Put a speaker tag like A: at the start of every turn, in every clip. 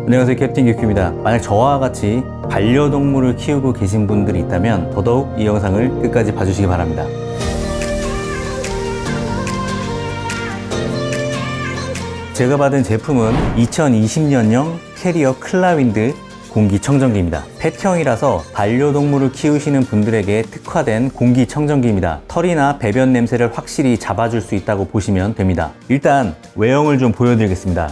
A: 안녕하세요, 캡틴 큐큐입니다. 만약 저와 같이 반려동물을 키우고 계신 분들이 있다면 더더욱 이 영상을 끝까지 봐주시기 바랍니다. 제가 받은 제품은 2020년형 캐리어 클라윈드 공기청정기입니다. 펫형이라서 반려동물을 키우시는 분들에게 특화된 공기청정기입니다. 털이나 배변 냄새를 확실히 잡아줄 수 있다고 보시면 됩니다. 일단 외형을 좀 보여드리겠습니다.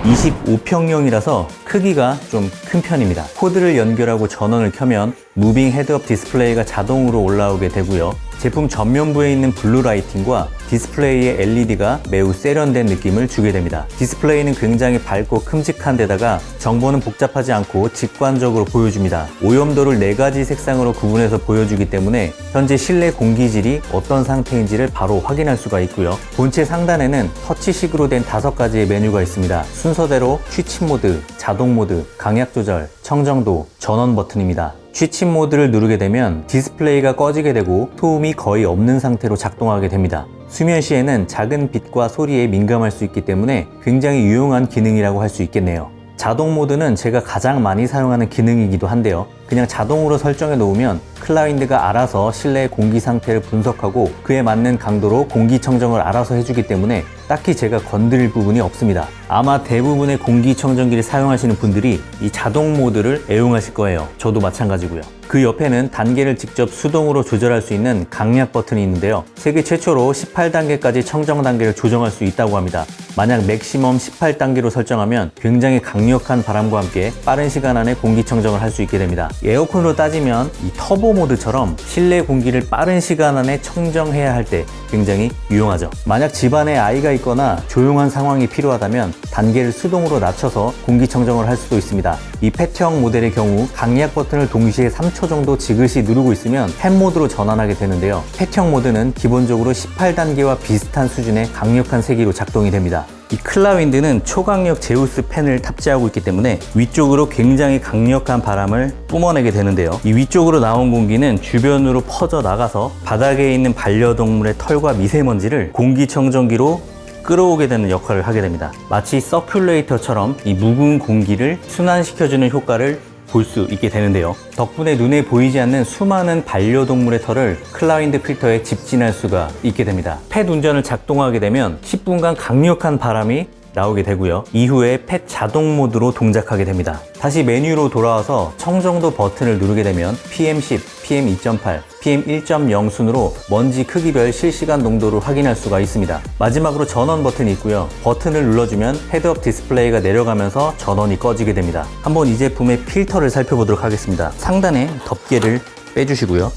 A: 25평형이라서 크기가 좀 큰 편입니다. 코드를 연결하고 전원을 켜면 무빙 헤드업 디스플레이가 자동으로 올라오게 되고요. 제품 전면부에 있는 블루 라이팅과 디스플레이의 LED가 매우 세련된 느낌을 주게 됩니다. 디스플레이는 굉장히 밝고 큼직한 데다가 정보는 복잡하지 않고 직관적으로 보여줍니다. 오염도를 4가지 색상으로 구분해서 보여주기 때문에 현재 실내 공기질이 어떤 상태인지를 바로 확인할 수가 있고요. 본체 상단에는 터치식으로 된 5가지의 메뉴가 있습니다. 순서대로 취침 모드, 자동 모드, 강약 조절, 청정도, 전원 버튼입니다. 취침 모드를 누르게 되면 디스플레이가 꺼지게 되고 소음이 거의 없는 상태로 작동하게 됩니다. 수면 시에는 작은 빛과 소리에 민감할 수 있기 때문에 굉장히 유용한 기능이라고 할 수 있겠네요. 자동 모드는 제가 가장 많이 사용하는 기능이기도 한데요. 그냥 자동으로 설정해 놓으면 클라윈드가 알아서 실내 공기 상태를 분석하고 그에 맞는 강도로 공기청정을 알아서 해주기 때문에 딱히 제가 건드릴 부분이 없습니다. 아마 대부분의 공기청정기를 사용하시는 분들이 이 자동 모드를 애용하실 거예요. 저도 마찬가지고요. 그 옆에는 단계를 직접 수동으로 조절할 수 있는 강약 버튼이 있는데요. 세계 최초로 18단계까지 청정 단계를 조정할 수 있다고 합니다. 만약 맥시멈 18단계로 설정하면 굉장히 강력한 바람과 함께 빠른 시간 안에 공기청정을 할 수 있게 됩니다. 에어컨으로 따지면 이 터보 모드처럼 실내 공기를 빠른 시간 안에 청정해야 할 때 굉장히 유용하죠. 만약 집안에 아이가 있거나 조용한 상황이 필요하다면 단계를 수동으로 낮춰서 공기청정을 할 수도 있습니다. 이 펫형 모델의 경우 강약 버튼을 동시에 3초 정도 지그시 누르고 있으면 펫 모드로 전환하게 되는데요. 펫형 모드는 기본적으로 18단계와 비슷한 수준의 강력한 세기로 작동이 됩니다. 이 클라윈드는 초강력 제우스 팬을 탑재하고 있기 때문에 위쪽으로 굉장히 강력한 바람을 뿜어내게 되는데요. 이 위쪽으로 나온 공기는 주변으로 퍼져 나가서 바닥에 있는 반려동물의 털과 미세먼지를 공기청정기로 끌어오게 되는 역할을 하게 됩니다. 마치 서큘레이터처럼 이 묵은 공기를 순환시켜주는 효과를 볼 수 있게 되는데요. 덕분에 눈에 보이지 않는 수많은 반려동물의 털을 클라윈드 필터에 집진할 수가 있게 됩니다. 펫 운전을 작동하게 되면 10분간 강력한 바람이 나오게 되고요. 이후에 펫 자동 모드로 동작하게 됩니다. 다시 메뉴로 돌아와서 청정도 버튼을 누르게 되면 PM10, PM2.8, PM1.0 순으로 먼지 크기별 실시간 농도를 확인할 수가 있습니다. 마지막으로 전원 버튼이 있고요. 버튼을 눌러주면 헤드업 디스플레이가 내려가면서 전원이 꺼지게 됩니다. 한번 이 제품의 필터를 살펴보도록 하겠습니다. 상단에 덮개를 빼주시고요.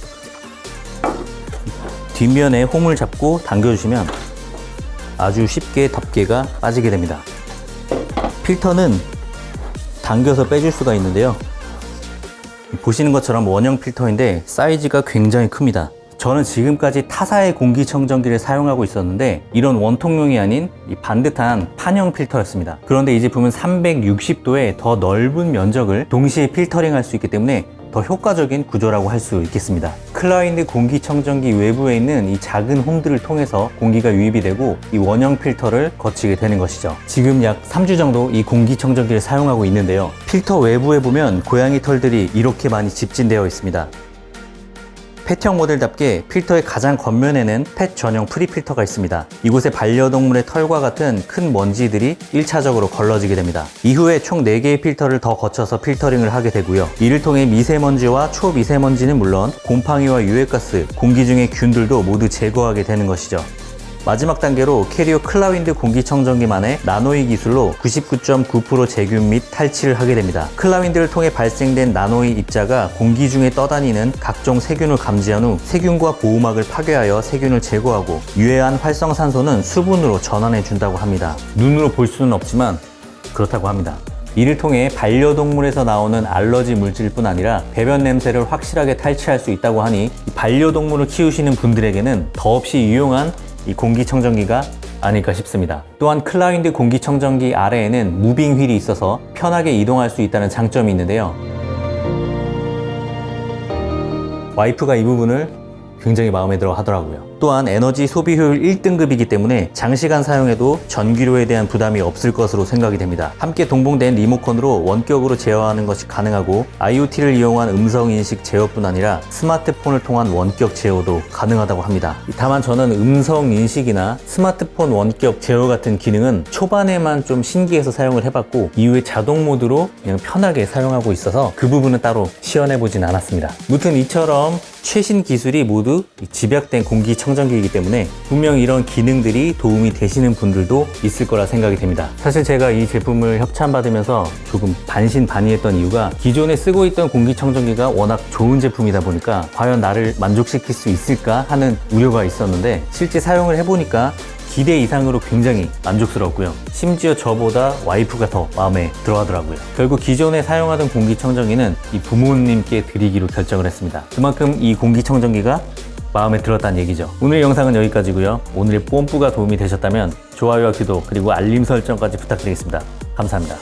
A: 뒷면에 홈을 잡고 당겨주시면 아주 쉽게 덮개가 빠지게 됩니다. 필터는 당겨서 빼줄 수가 있는데요. 보시는 것처럼 원형 필터인데 사이즈가 굉장히 큽니다. 저는 지금까지 타사의 공기청정기를 사용하고 있었는데 이런 원통용이 아닌 이 반듯한 판형 필터였습니다. 그런데 이 제품은 360도의 더 넓은 면적을 동시에 필터링할 수 있기 때문에 더 효과적인 구조라고 할 수 있겠습니다. 클라윈드 공기청정기 외부에 있는 이 작은 홈들을 통해서 공기가 유입이 되고 이 원형 필터를 거치게 되는 것이죠. 지금 약 3주 정도 이 공기청정기를 사용하고 있는데요. 필터 외부에 보면 고양이 털들이 이렇게 많이 집진되어 있습니다. 펫형 모델답게 필터의 가장 겉면에는 펫 전용 프리필터가 있습니다. 이곳에 반려동물의 털과 같은 큰 먼지들이 1차적으로 걸러지게 됩니다. 이후에 총 4개의 필터를 더 거쳐서 필터링을 하게 되고요. 이를 통해 미세먼지와 초미세먼지는 물론 곰팡이와 유해가스, 공기 중의 균들도 모두 제거하게 되는 것이죠. 마지막 단계로 캐리어 클라윈드 공기청정기만의 나노이 기술로 99.9% 제균 및 탈취를 하게 됩니다. 클라윈드를 통해 발생된 나노이 입자가 공기 중에 떠다니는 각종 세균을 감지한 후 세균과 보호막을 파괴하여 세균을 제거하고 유해한 활성산소는 수분으로 전환해 준다고 합니다. 눈으로 볼 수는 없지만 그렇다고 합니다. 이를 통해 반려동물에서 나오는 알러지 물질뿐 아니라 배변 냄새를 확실하게 탈취할 수 있다고 하니 반려동물을 키우시는 분들에게는 더없이 유용한 이 공기청정기가 아닐까 싶습니다. 또한 클라윈드 공기청정기 아래에는 무빙 휠이 있어서 편하게 이동할 수 있다는 장점이 있는데요. 와이프가 이 부분을 굉장히 마음에 들어 하더라고요. 또한 에너지 소비 효율 1등급이기 때문에 장시간 사용해도 전기료에 대한 부담이 없을 것으로 생각이 됩니다. 함께 동봉된 리모컨으로 원격으로 제어하는 것이 가능하고 IoT를 이용한 음성인식 제어뿐 아니라 스마트폰을 통한 원격 제어도 가능하다고 합니다. 다만 저는 음성인식이나 스마트폰 원격 제어 같은 기능은 초반에만 좀 신기해서 사용을 해봤고 이후에 자동 모드로 그냥 편하게 사용하고 있어서 그 부분은 따로 시연해보진 않았습니다. 무튼 이처럼 최신 기술이 모두 집약된 공기청정기이기 때문에 분명 이런 기능들이 도움이 되시는 분들도 있을 거라 생각이 됩니다. 사실 제가 이 제품을 협찬받으면서 조금 반신반의했던 이유가 기존에 쓰고 있던 공기청정기가 워낙 좋은 제품이다 보니까 과연 나를 만족시킬 수 있을까 하는 우려가 있었는데 실제 사용을 해보니까 기대 이상으로 굉장히 만족스럽고요. 심지어 저보다 와이프가 더 마음에 들어 하더라고요. 결국 기존에 사용하던 공기청정기는 이 부모님께 드리기로 결정을 했습니다. 그만큼 이 공기청정기가 마음에 들었다는 얘기죠. 오늘 영상은 여기까지고요. 오늘의 뽐뿌가 도움이 되셨다면 좋아요와 구독 그리고 알림 설정까지 부탁드리겠습니다. 감사합니다.